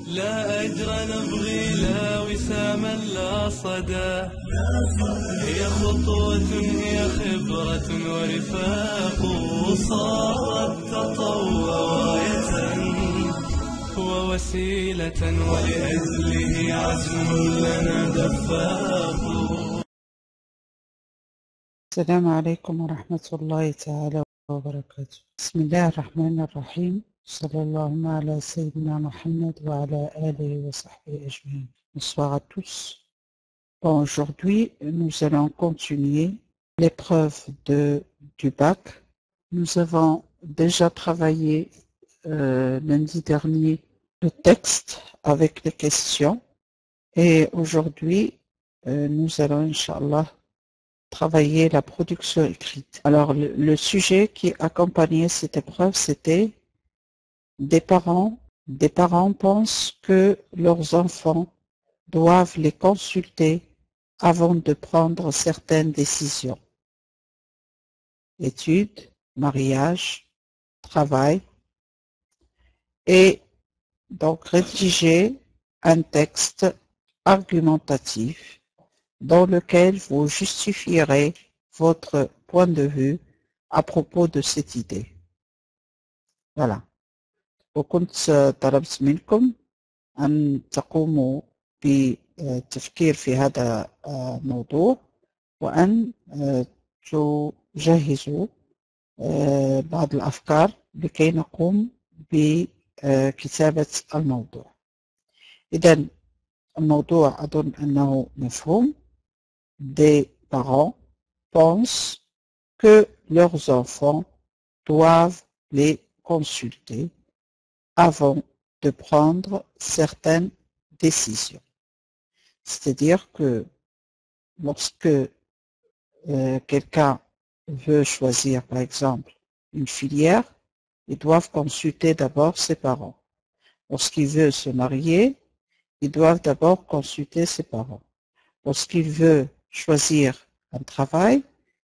لا أجر نبغي لا وساما لا صدى، هي خطوة هي خبرة ورفاق، صارت تطوع غاية ووسيلة ولأجله عزم لنا دفاق. السلام عليكم ورحمة الله تعالى وبركاته. بسم الله الرحمن الرحيم. صلى الله على سيدنا Mohammed wa ala alihi wa sahbihi ajma'in. Bonsoir à tous. Bon, aujourd'hui, nous allons continuer l'épreuve du bac. Nous avons déjà travaillé lundi dernier le texte avec les questions et aujourd'hui, nous allons, Inch'Allah, travailler la production écrite. Alors, le sujet qui accompagnait cette épreuve, c'était des parents pensent que leurs enfants doivent les consulter avant de prendre certaines décisions. Études, mariage, travail. Et donc rédiger un texte argumentatif dans lequel vous justifierez votre point de vue à propos de cette idée. Voilà. وكنت طلبت منكم أن تقوموا بالتفكير في هذا الموضوع وأن تجهزوا بعض الأفكار لكي نقوم بكتابة الموضوع. إذن الموضوع أظن أنه مفهوم. Des parents pensent que leurs enfants doivent les consulter avant de prendre certaines décisions. C'est-à-dire que lorsque quelqu'un veut choisir, par exemple, une filière, ils doivent consulter d'abord ses parents. Lorsqu'il veut se marier, ils doivent d'abord consulter ses parents. Lorsqu'il veut choisir un travail,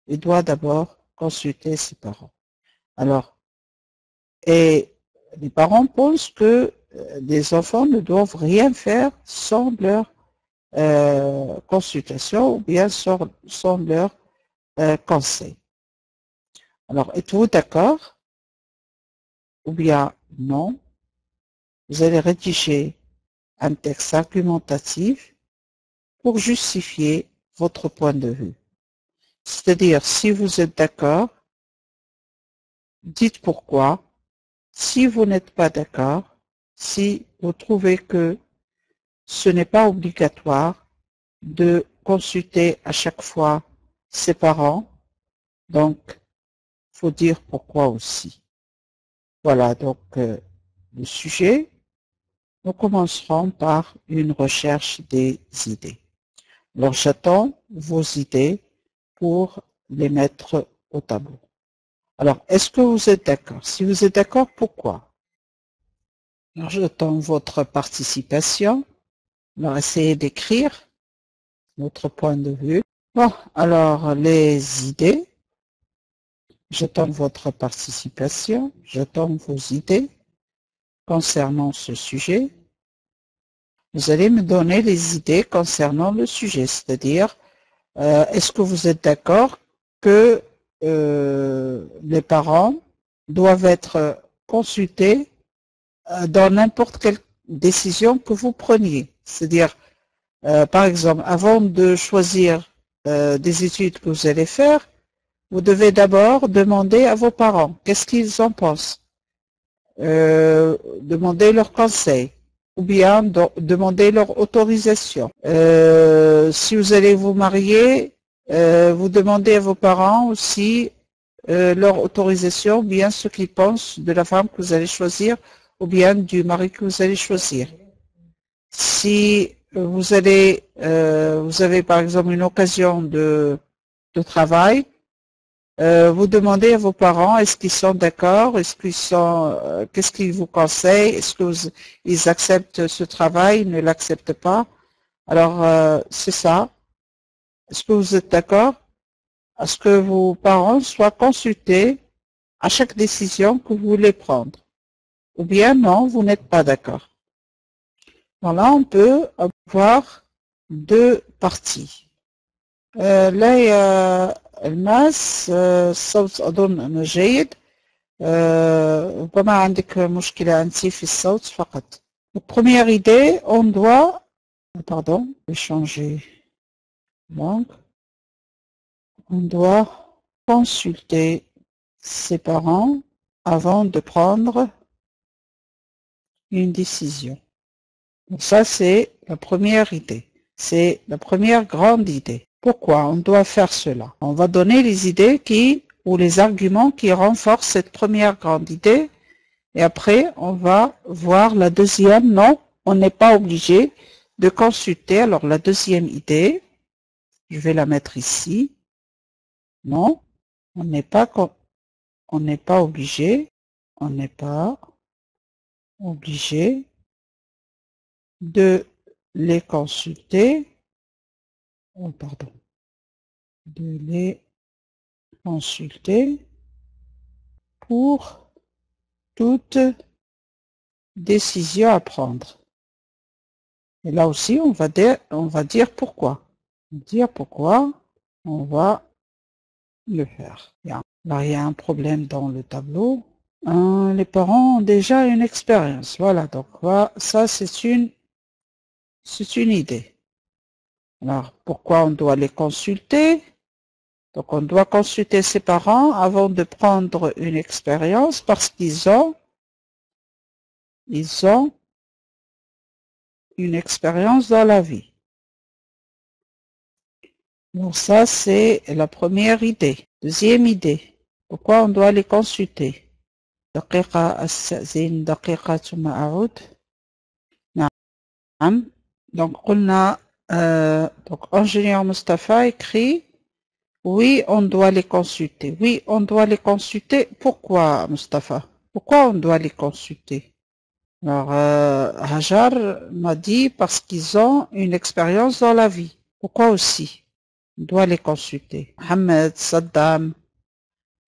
il doit d'abord consulter ses parents. Alors, et les parents pensent que les enfants ne doivent rien faire sans leur consultation ou bien sans leur conseil. Alors, êtes-vous d'accord ou bien non? Vous allez rédiger un texte argumentatif pour justifier votre point de vue. C'est-à-dire, si vous êtes d'accord, dites pourquoi. Si vous n'êtes pas d'accord, si vous trouvez que ce n'est pas obligatoire de consulter à chaque fois ses parents, donc il faut dire pourquoi aussi. Voilà donc le sujet. Nous commencerons par une recherche des idées. Alors j'attends vos idées pour les mettre au tableau. Alors, est-ce que vous êtes d'accord? Si vous êtes d'accord, pourquoi? Alors, j'attends votre participation. Alors, essayez d'écrire votre point de vue. Bon, alors, les idées. J'attends votre participation. J'attends vos idées concernant ce sujet. Vous allez me donner les idées concernant le sujet, c'est-à-dire, est-ce que vous êtes d'accord que les parents doivent être consultés dans n'importe quelle décision que vous preniez. C'est-à-dire, par exemple, avant de choisir des études que vous allez faire, vous devez d'abord demander à vos parents qu'est-ce qu'ils en pensent. Demander leur conseil ou bien demander leur autorisation. Si vous allez vous marier, vous demandez à vos parents aussi leur autorisation, ou bien ce qu'ils pensent de la femme que vous allez choisir, ou bien du mari que vous allez choisir. Si vous avez par exemple une occasion de travail, vous demandez à vos parents est-ce qu'ils sont d'accord, qu'est-ce qu'ils vous conseillent, est-ce que ils acceptent ce travail, ils ne l'acceptent pas. Alors c'est ça. Est-ce que vous êtes d'accord à ce que vos parents soient consultés à chaque décision que vous voulez prendre? Ou bien non, vous n'êtes pas d'accord. Voilà, on peut avoir deux parties. لا يا الماس الصوت أظن أنه جيد. ربما عندك مشكلة أنت في الصوت فقط. La première idée, on doit... Pardon, je vais changer langue. On doit consulter ses parents avant de prendre une décision. Donc ça, c'est la première idée. C'est la première grande idée. Pourquoi on doit faire cela? On va donner les idées ou les arguments qui renforcent cette première grande idée. Et après, on va voir la deuxième. Non, on n'est pas obligé de consulter. Alors, la deuxième idée, je vais la mettre ici. Non, on n'est pas obligé. On n'est pas obligé de les consulter. Oh, pardon. De les consulter pour toute décision à prendre. Et là aussi, on va dire pourquoi. Dire pourquoi on va le faire. Bien. Là, il y a un problème dans le tableau. Les parents ont déjà une expérience. Voilà, donc voilà, ça c'est une idée. Alors, pourquoi on doit les consulter? Donc, on doit consulter ses parents avant de prendre une expérience parce qu'ils ont une expérience dans la vie. Donc, ça, c'est la première idée. Deuxième idée, pourquoi on doit les consulter? دقيقة أستأذن دقيقة ثم أعود. نعم. Donc, قلنا donc ingénieur Mustafa écrit oui, on doit les consulter. Oui, on doit les consulter. Pourquoi, Mustafa? Pourquoi on doit les consulter? Alors, Hajar m'a dit parce qu'ils ont une expérience dans la vie. Pourquoi aussi? On doit les consulter. Mohamed, Saddam,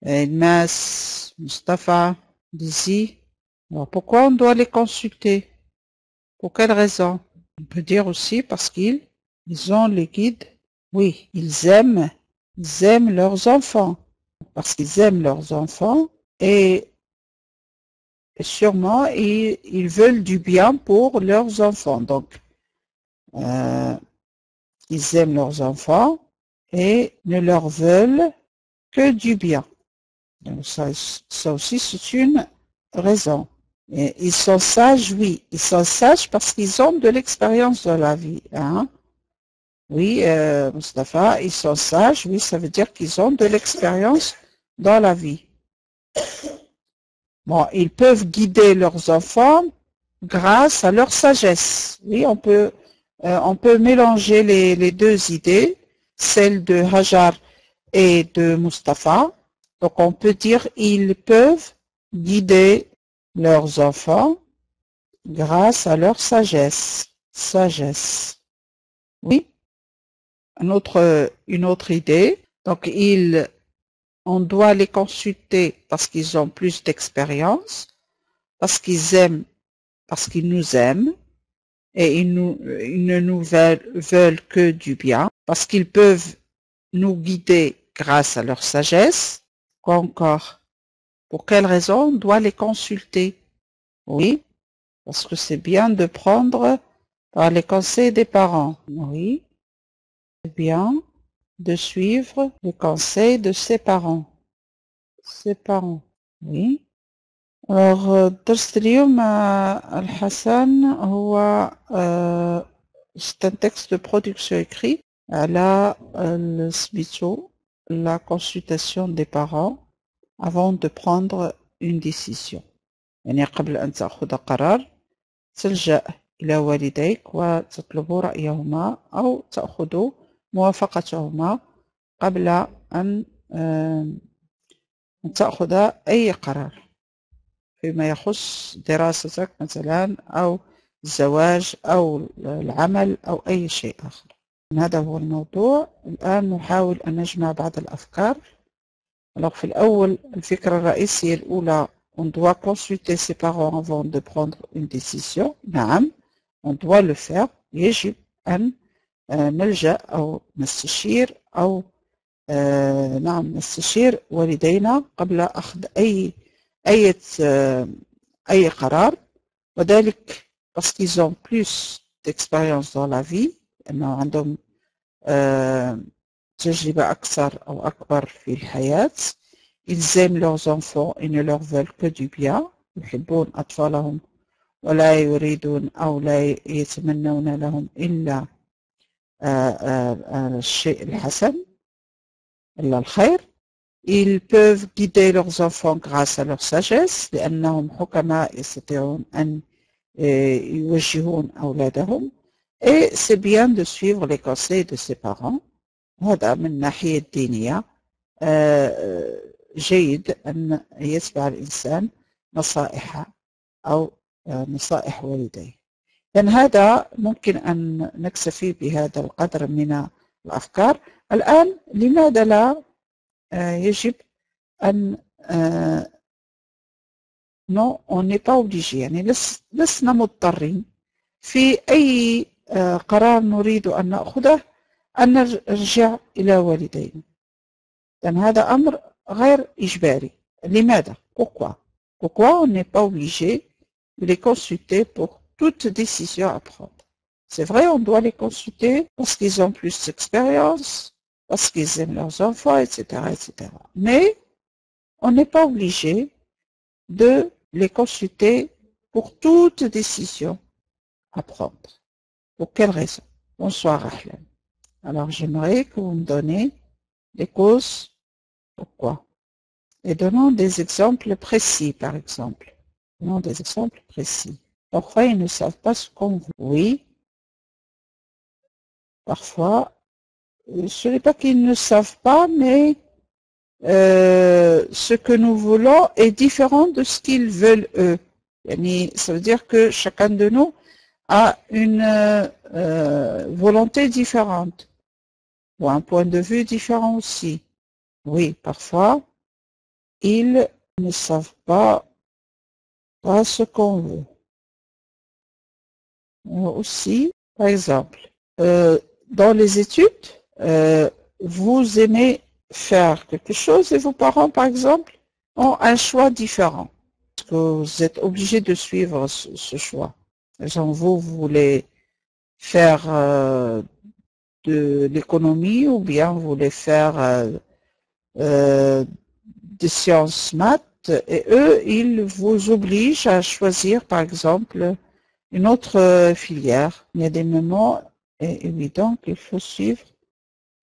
Ilmas, Mustafa, Dizzy. Alors, pourquoi on doit les consulter? Pour quelle raison? On peut dire aussi parce qu'ils ont les guides. Oui, ils aiment leurs enfants. Parce qu'ils aiment leurs enfants et sûrement ils veulent du bien pour leurs enfants. Donc, ils aiment leurs enfants et ne leur veulent que du bien. Donc, ça aussi, c'est une raison. Et ils sont sages, oui. Ils sont sages parce qu'ils ont de l'expérience dans la vie. Hein? Oui, Mustafa, ils sont sages, oui, ça veut dire qu'ils ont de l'expérience dans la vie. Bon, ils peuvent guider leurs enfants grâce à leur sagesse. Oui, on peut mélanger les deux idées, celle de Hajar et de Mustafa. Donc, on peut dire ils peuvent guider leurs enfants grâce à leur sagesse. Sagesse. Oui. Une autre idée. Donc, on doit les consulter parce qu'ils ont plus d'expérience, parce qu'ils nous aiment, et ils ne nous veulent que du bien, parce qu'ils peuvent nous guider grâce à leur sagesse. Quoi encore? Pour quelle raison on doit les consulter? Oui, parce que c'est bien de prendre par les conseils des parents. Oui. C'est bien de suivre les conseils de ses parents. Ses parents, oui. Alors, درس اليوم الحسن هو c'est un texte de production écrit على سميتو la consultation des parents avant de prendre une décision. يعني قبل أن تأخذ قرار تلجأ إلى والديك وتطلب رأيهما أو تأخذ موافقتهما قبل أن تأخذ أي قرار فيما يخص دراستك مثلا أو الزواج أو العمل أو أي شيء آخر. هذا هو الموضوع. الآن نحاول أن نجمع بعض الأفكار. في الأول الفكرة الرئيسية الأولى on doit consulter ses parents avant de prendre une décision. نعم. on doit le faire. يجب أن نلجأ أو نستشير أو نعم نستشير والدينا قبل أخذ أي قرار، وذلك parce qu'ils ont plus d'expérience dans la vie، أنه عندهم تجربة أكثر أو أكبر في الحياة. ils aiment leurs enfants et ne leur veulent que du bien، يحبون أطفالهم ولا يريدون أو لا يتمنون لهم إلا الشيء الحسن إلا الخير. ils peuvent guider leurs enfants grâce à leur sagesse لأنهم حكماء يستطيعون أن يوجهون أولادهم. et c'est bien de suivre les conseils de ses parents. هذا من الناحية الدينية جيد أن يتبع الإنسان نصائح أو نصائح والديه. لأن هذا ممكن أن نكتفي بهذا القدر من الأفكار. الآن لماذا لا يجب أن non on n'est pas obligé، يعني لسنا مضطرين في أي قرار نريد أن نأخذه أن نرجع إلى والدينا، لأن هذا أمر غير إجباري. لماذا؟ Pourquoi on n'est pas obligé de les consulter pour toute décision à prendre. C'est vrai, on doit les consulter parce qu'ils ont plus d'expérience, parce qu'ils aiment leurs enfants, etc., etc. Mais on n'est pas obligé de les consulter pour toute décision à prendre. Pour quelle raison? Bonsoir, Ahlan. Alors, j'aimerais que vous me donnez les causes. Pourquoi? Et donnons des exemples précis, par exemple. Donnons des exemples précis. Parfois, ils ne savent pas ce qu'on veut. Oui. Parfois, ce n'est pas qu'ils ne savent pas, mais ce que nous voulons est différent de ce qu'ils veulent eux. Ça veut dire que chacun de nous a une volonté différente ou un point de vue différent aussi. Oui, parfois, ils ne savent pas ce qu'on veut. Aussi, par exemple, dans les études, vous aimez faire quelque chose et vos parents, par exemple, ont un choix différent. Parce que vous êtes obligé de suivre ce choix. Par exemple, vous voulez faire de l'économie ou bien vous voulez faire des sciences maths, et eux, ils vous obligent à choisir, par exemple, une autre filière. Il y a des moments évidents qu'il faut suivre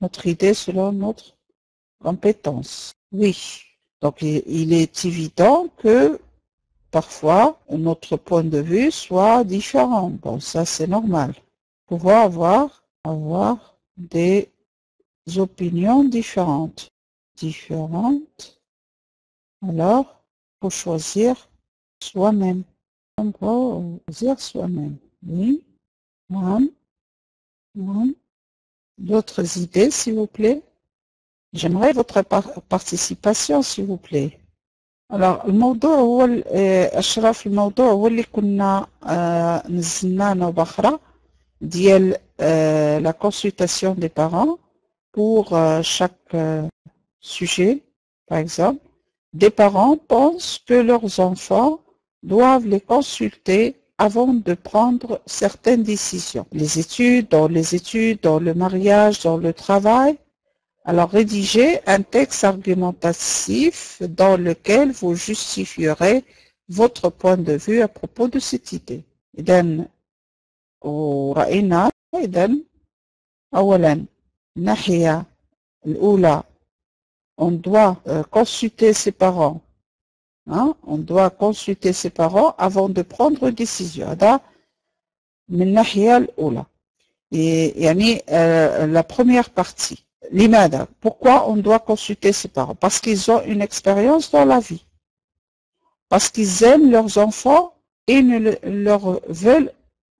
notre idée selon notre compétence. Oui, donc il est évident que parfois notre point de vue soit différent. Bon, ça c'est normal. Pouvoir avoir des opinions différentes. Alors, il faut choisir soi-même. On peut choisir soi-même. Oui. D'autres idées, s'il vous plaît? J'aimerais votre participation, s'il vous plaît. Alors, الموضوع هو أشرف الموضوع هو اللي كنا نزلنا نوبة أخرى ديال la consultation des parents pour chaque sujet. Par exemple, des parents pensent que leurs enfants doivent les consulter avant de prendre certaines décisions. Dans le mariage, dans le travail. Alors, rédigez un texte argumentatif dans lequel vous justifierez votre point de vue à propos de cette idée. إذن ورأينا أولا الناحية الأولى on doit consulter ses parents. On doit consulter ses parents avant de prendre une décision. هذا من الناحية الأولى. يعني la première partie. لماذا? Pourquoi on doit consulter ses parents? Parce qu'ils ont une expérience dans la vie. Parce qu'ils aiment leurs enfants et ne leur veulent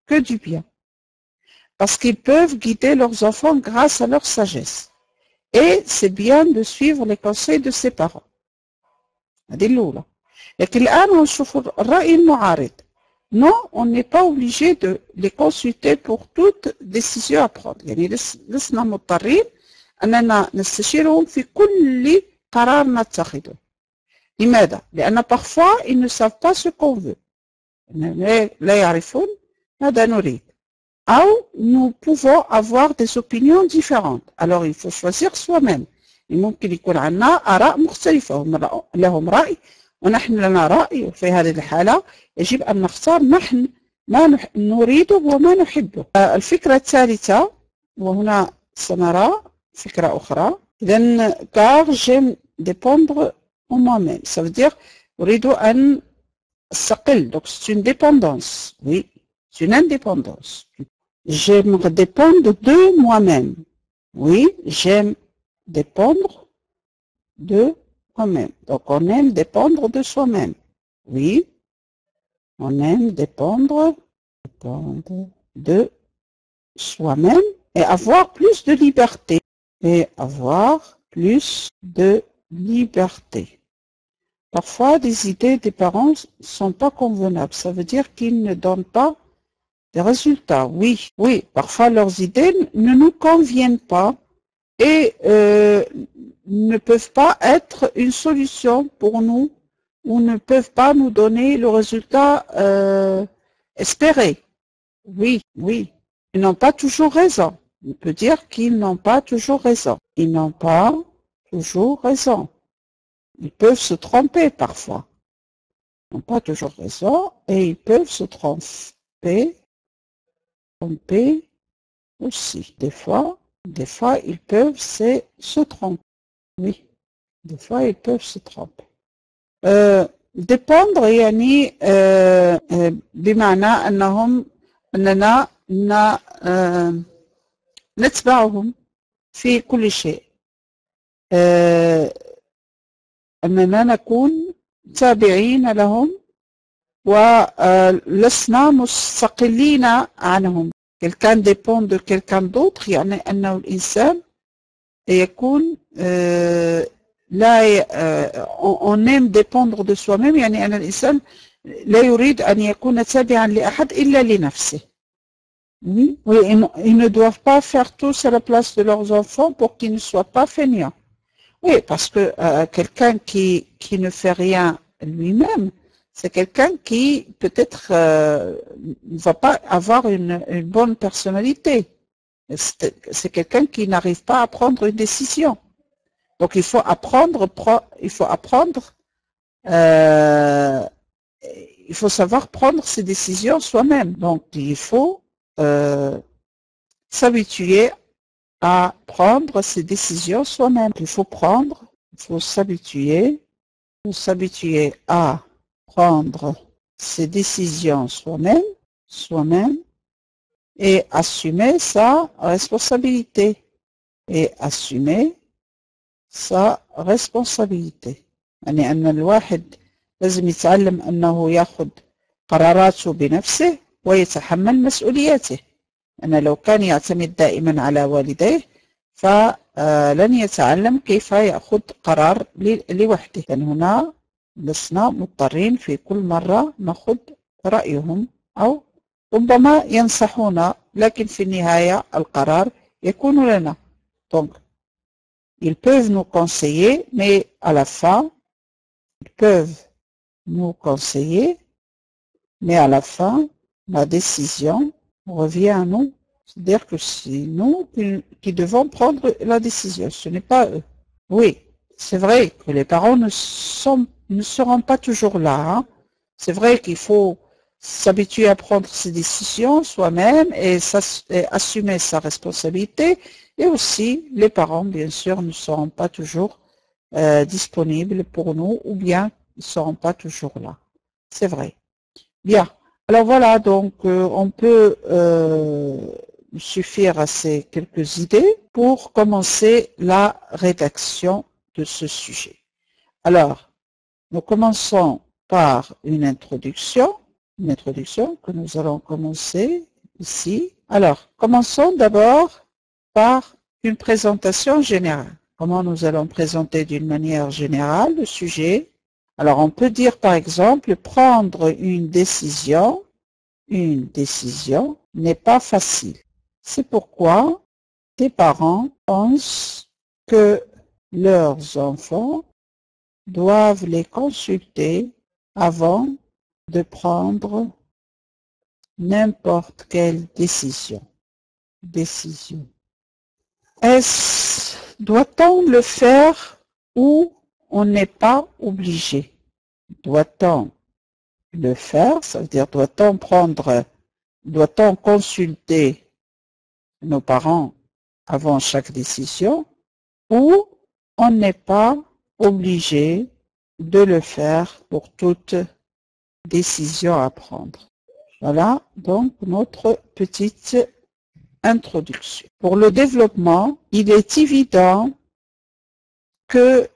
que du bien. Parce qu'ils peuvent guider leurs enfants grâce à leur sagesse. Et c'est bien de suivre les conseils de ses parents. هذه الأولى. لكن الآن نشوف الرأي المعارض. Non, on n'est pas obligé de les consulter pour toute décision à prendre. يعني لسنا مضطرين أننا نستشيرهم في كل قرار نتخذه. لماذا؟ لأن parfois ils ne savent pas ce qu'on veut. لا يعرفون ماذا نريد. أو nous pouvons avoir des opinions différentes. Alors il faut choisir soi-même. ممكن يكون عندنا آراء مختلفة، هم لهم رأي ونحن لنا رأي، وفي هذه الحالة يجب أن نختار نحن ما نريده وما نحبه. الفكرة الثالثة، وهنا سنرى فكرة أخرى. إذن car j'aime dépendre en moi-même. Ça veut dire أريد أن أستقل. Donc c'est une dépendance. Oui, c'est une indépendance. J'aime dépendre de moi-même. Oui, j'aime dépendre de moi-même. Donc on aime dépendre de soi-même. Oui, on aime dépendre de soi-même et avoir plus de liberté. Et avoir plus de liberté. Parfois, les idées des parents ne sont pas convenables. Ça veut dire qu'ils ne donnent pas des résultats. Oui, oui, parfois leurs idées ne nous conviennent pas et ne peuvent pas être une solution pour nous ou ne peuvent pas nous donner le résultat espéré. Oui, oui, ils n'ont pas toujours raison. On peut dire qu'ils n'ont pas toujours raison. Ils n'ont pas toujours raison. Ils peuvent se tromper parfois. Ils n'ont pas toujours raison et ils peuvent se tromper aussi. Des fois, ils peuvent se tromper. Oui, des fois, ils peuvent se tromper. dépendre يعني بمعنى أننا نتبعهم في كل شيء. أننا نكون تابعين لهم ولسنا مستقلين عنهم. quelqu'un dépend de quelqu'un d'autre يعني أنه الإنسان يكون لا on aime dépendre de soi-même يعني أن الإنسان لا يريد أن يكون تابعا لأحد إلا لنفسه. Oui, ils ne doivent pas faire tous à la place de leurs enfants pour qu'ils ne soient pas feignants. Oui, parce que quelqu'un qui ne fait rien lui-même, c'est quelqu'un qui peut-être ne va pas avoir une bonne personnalité. C'est quelqu'un qui n'arrive pas à prendre une décision. Donc il faut apprendre, il faut savoir prendre ses décisions soi-même. Donc il faut s'habituer à prendre ses décisions soi-même. Il faut s'habituer à prendre ses décisions soi-même et assumer sa responsabilité. يعني أن الواحد لازم يتعلم أنه يأخذ قراراته بنفسه ويتحمل مسؤولياته. أنا لو كان يعتمد دائما على والديه فلن يتعلم كيف يأخذ قرار لوحده. لأن هنا لسنا مضطرين في كل مرة نأخذ رأيهم أو ربما ينصحونا لكن في النهاية القرار يكون لنا. Donc, ils peuvent nous conseiller, mais à la fin, la décision revient à nous. C'est-à-dire que c'est nous qui devons prendre la décision, ce n'est pas eux. Oui, c'est vrai que les parents ne seront pas toujours là. Hein. C'est vrai qu'il faut s'habituer à prendre ses décisions soi-même et assumer sa responsabilité. Et aussi, les parents, bien sûr, ne seront pas toujours disponibles pour nous ou bien ne seront pas toujours là. C'est vrai. Bien. Alors voilà, donc on peut suffire à ces quelques idées pour commencer la rédaction de ce sujet. Alors, nous commençons par une introduction que nous allons commencer ici. Alors, commençons d'abord par une présentation générale. Comment nous allons présenter d'une manière générale le sujet? Alors, on peut dire par exemple prendre une décision une décision n'est pas facile. C'est pourquoi des parents pensent que leurs enfants doivent les consulter avant de prendre n'importe quelle décision. Doit-on le faire ou on n'est pas obligé? Doit-on le faire? Ça veut dire doit-on consulter nos parents avant chaque décision ou on n'est pas obligé de le faire pour toute décision à prendre. Voilà donc notre petite introduction. Pour le développement, il est évident que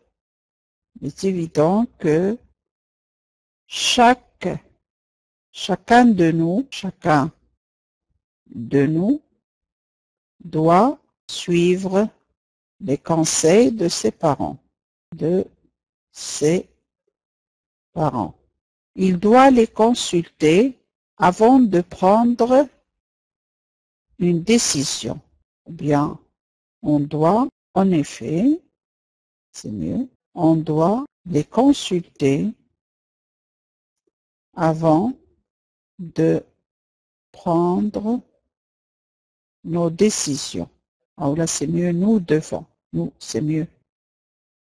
chacun de nous doit suivre les conseils de ses parents. Il doit les consulter avant de prendre une décision. Ou bien, on doit, en effet, c'est mieux, on doit les consulter avant de prendre nos décisions. Alors là, c'est mieux, nous devons. Nous, c'est mieux.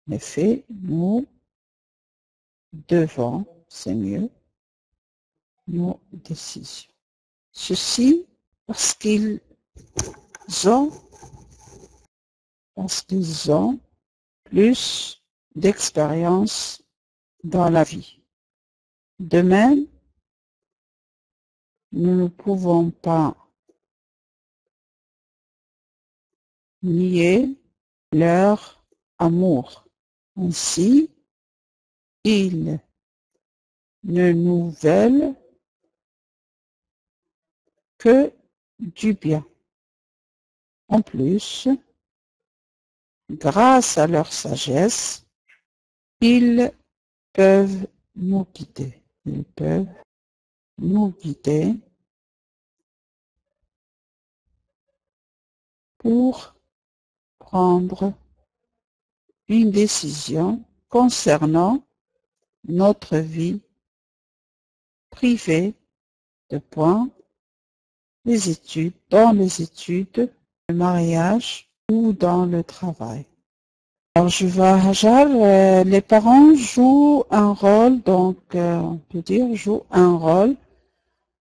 En effet, nous devons, c'est mieux, nos décisions. Ceci parce qu'ils ont plus d'expérience dans la vie. De même, nous ne pouvons pas nier leur amour. Ainsi, ils ne nous veulent que du bien. En plus, grâce à leur sagesse, ils peuvent nous guider. Ils peuvent nous guider pour prendre une décision concernant notre vie privée, les études, le mariage ou dans le travail. Alors je vois Hajar, les parents jouent un rôle, donc on peut dire jouent un rôle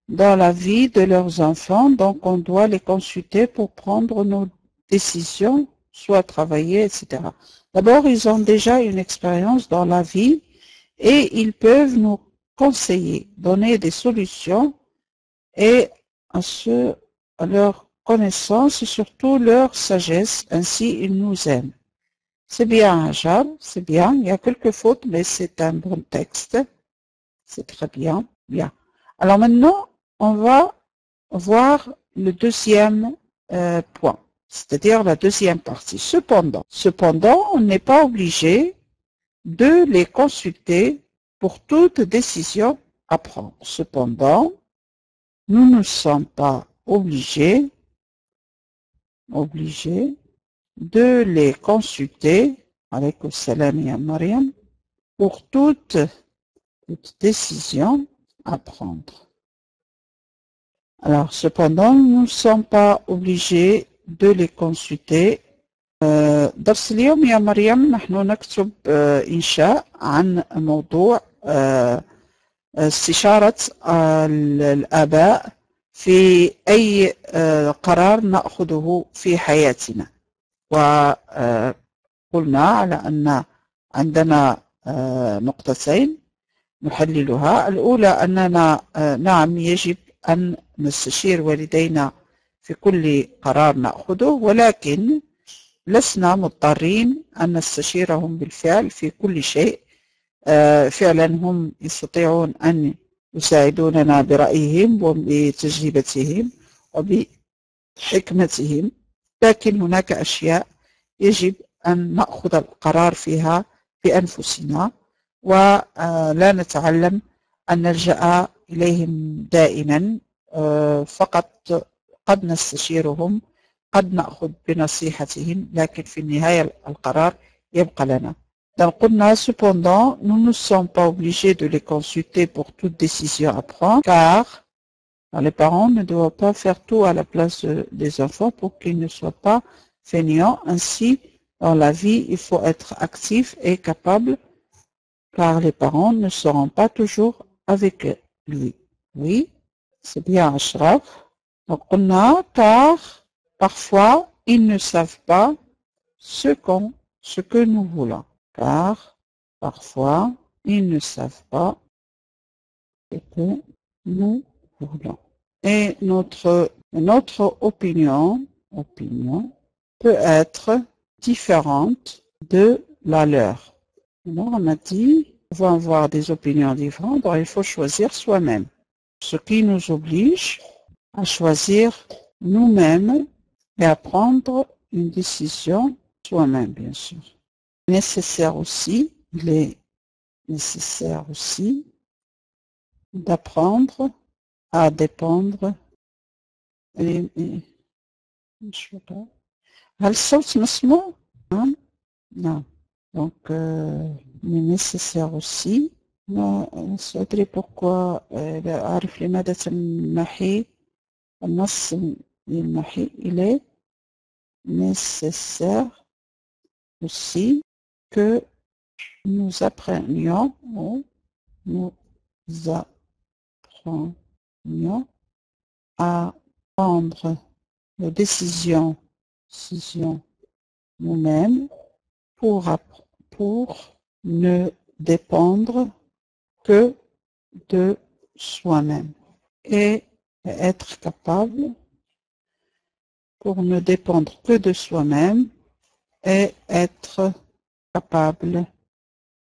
dans la vie de leurs enfants, donc on doit les consulter pour prendre nos décisions, soit travailler, etc. D'abord, ils ont déjà une expérience dans la vie et ils peuvent nous conseiller, donner des solutions et à leur connaissance et surtout leur sagesse, ainsi ils nous aiment. C'est bien, Hajar, c'est bien, il y a quelques fautes, mais c'est un bon texte. C'est très bien, bien. Alors maintenant, on va voir le deuxième point, c'est-à-dire la deuxième partie. Cependant, on n'est pas obligé de les consulter pour toute décision à prendre. Cependant, nous ne sommes pas obligés de les consulter, alaykoum salam ya Mariam, pour toute décision à prendre. Alors, cependant, nous ne sommes pas obligés de les consulter. درس اليوم يا مريم نحن نكتب إنشاء عن موضوع استشارة الآباء في أي قرار نأخذه في حياتنا. وقلنا على أن عندنا نقطتين نحللها. الأولى أننا نعم يجب أن نستشير والدينا في كل قرار نأخذه، ولكن لسنا مضطرين أن نستشيرهم بالفعل في كل شيء. فعلا هم يستطيعون أن يساعدوننا برأيهم وبتجربتهم وبحكمتهم، لكن هناك أشياء يجب أن نأخذ القرار فيها بأنفسنا ولا نتعلم أن نلجأ إليهم دائما فقط قد نستشيرهم قد نأخذ بنصيحتهم لكن في النهاية القرار يبقى لنا. Donc قلنا cependant nous ne sommes pas obligés de les consulter pour toute décision à prendre car les parents ne doivent pas faire tout à la place des enfants pour qu'ils ne soient pas feignants. Ainsi dans la vie il faut être actif et capable car les parents ne seront pas toujours avec lui. Oui, c'est bien Ashraf. Donc on a car parfois ils ne savent pas ce que nous voulons. Car parfois ils ne savent pas ce que nous voulons. Et notre opinion peut être différente de la leur. Alors on a dit, on va avoir des opinions différentes, donc il faut choisir soi-même. Ce qui nous oblige à choisir nous-mêmes et à prendre une décision soi-même, bien sûr. Il est nécessaire aussi d'apprendre à dépendre. هل الصوت مسموع؟ Non. Donc, il est nécessaire aussi. Je ne pourquoi أعرف لماذا تنمحي النص ينمحي. Il est nécessaire aussi que nous apprenions à prendre les décisions nous-mêmes pour ne dépendre que de soi-même et être capable pour ne dépendre que de soi-même et être capable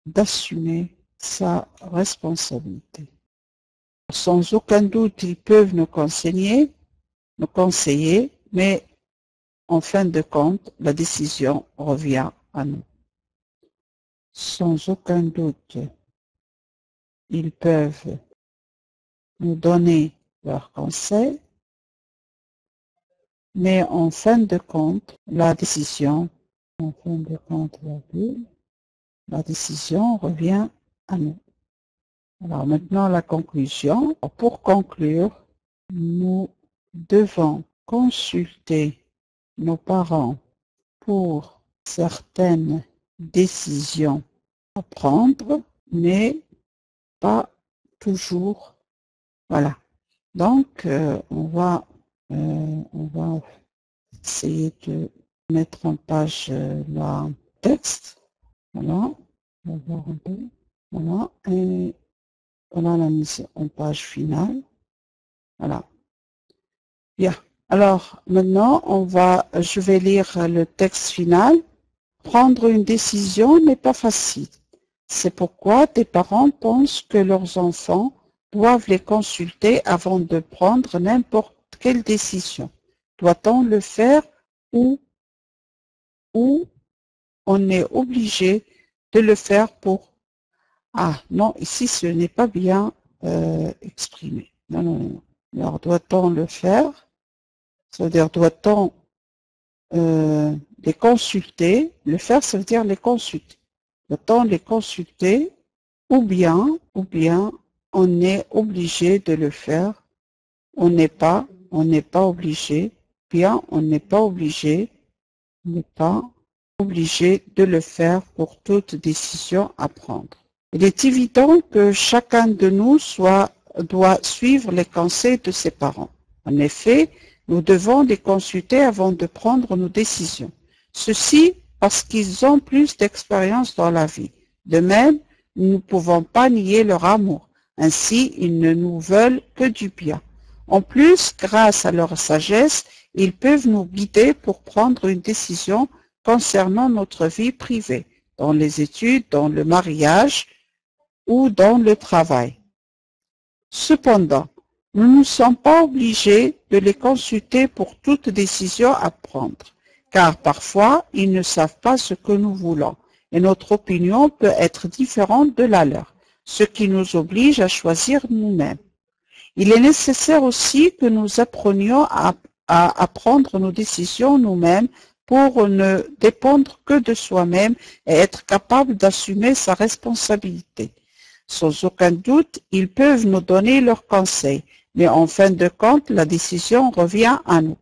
d'assumer sa responsabilité. Sans aucun doute, ils peuvent nous conseiller, mais en fin de compte, la décision revient à nous. Sans aucun doute, ils peuvent nous donner leurs conseils, mais en fin de compte, la décision revient à nous. Alors maintenant, la conclusion. Pour conclure, nous devons consulter nos parents pour certaines décisions à prendre, mais pas toujours. Voilà. Donc, on va essayer de mettre en page le texte. Voilà. On va voir un peu. Voilà. Et voilà la mise en page finale. Voilà. Bien. Alors, maintenant, je vais lire le texte final. Prendre une décision n'est pas facile. C'est pourquoi des parents pensent que leurs enfants doivent les consulter avant de prendre n'importe quelle décision. Doit-on le faire ou on est obligé de le faire pour... Ah, non, ici, ce n'est pas bien exprimé. Non. Alors, doit-on le faire? C'est-à-dire, doit-on les consulter? Le faire, ça veut dire les consulter. Doit-on les consulter ou bien on est obligé de le faire? On n'est pas obligé. Bien, on n'est pas obligé de le faire pour toute décision à prendre. Il est évident que chacun de nous doit suivre les conseils de ses parents. En effet, nous devons les consulter avant de prendre nos décisions. Ceci parce qu'ils ont plus d'expérience dans la vie. De même, nous ne pouvons pas nier leur amour. Ainsi, ils ne nous veulent que du bien. En plus, grâce à leur sagesse, ils peuvent nous guider pour prendre une décision concernant notre vie privée, dans les études, dans le mariage ou dans le travail. Cependant, nous ne sommes pas obligés de les consulter pour toute décision à prendre, car parfois, ils ne savent pas ce que nous voulons, et notre opinion peut être différente de la leur, ce qui nous oblige à choisir nous-mêmes. Il est nécessaire aussi que nous apprenions à prendre nos décisions nous-mêmes pour ne dépendre que de soi-même et être capable d'assumer sa responsabilité. Sans aucun doute, ils peuvent nous donner leurs conseils, mais en fin de compte, la décision revient à nous.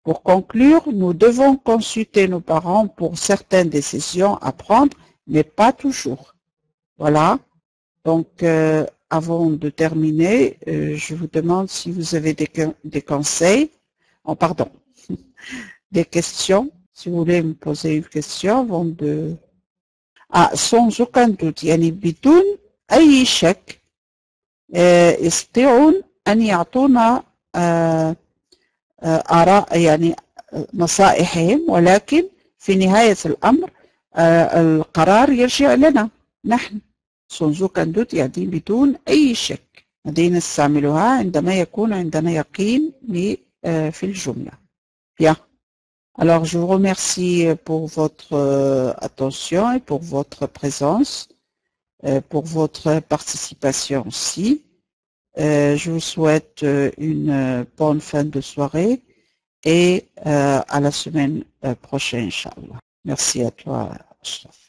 Pour conclure, nous devons consulter nos parents pour certaines décisions à prendre, mais pas toujours. Voilà. Donc, avant de terminer, je vous demande si vous avez des conseils. Oh, pardon. Des questions. Si vous voulez me poser une question avant de... sans aucun doute, يعني بدون أي شك يستطيعون أن يعطونا آراء يعني نصائحهم، ولكن في نهاية الأمر القرار يرجع لنا نحن. sans aucun doute يعني بدون أي شك. هذه نستعملها عندما يكون عندنا يقين في الجملة. Bien. Alors, je vous remercie pour votre attention et pour votre présence, pour votre participation aussi. Je vous souhaite une bonne fin de soirée et à la semaine prochaine, Inch'Allah. Merci à toi, Ashraf.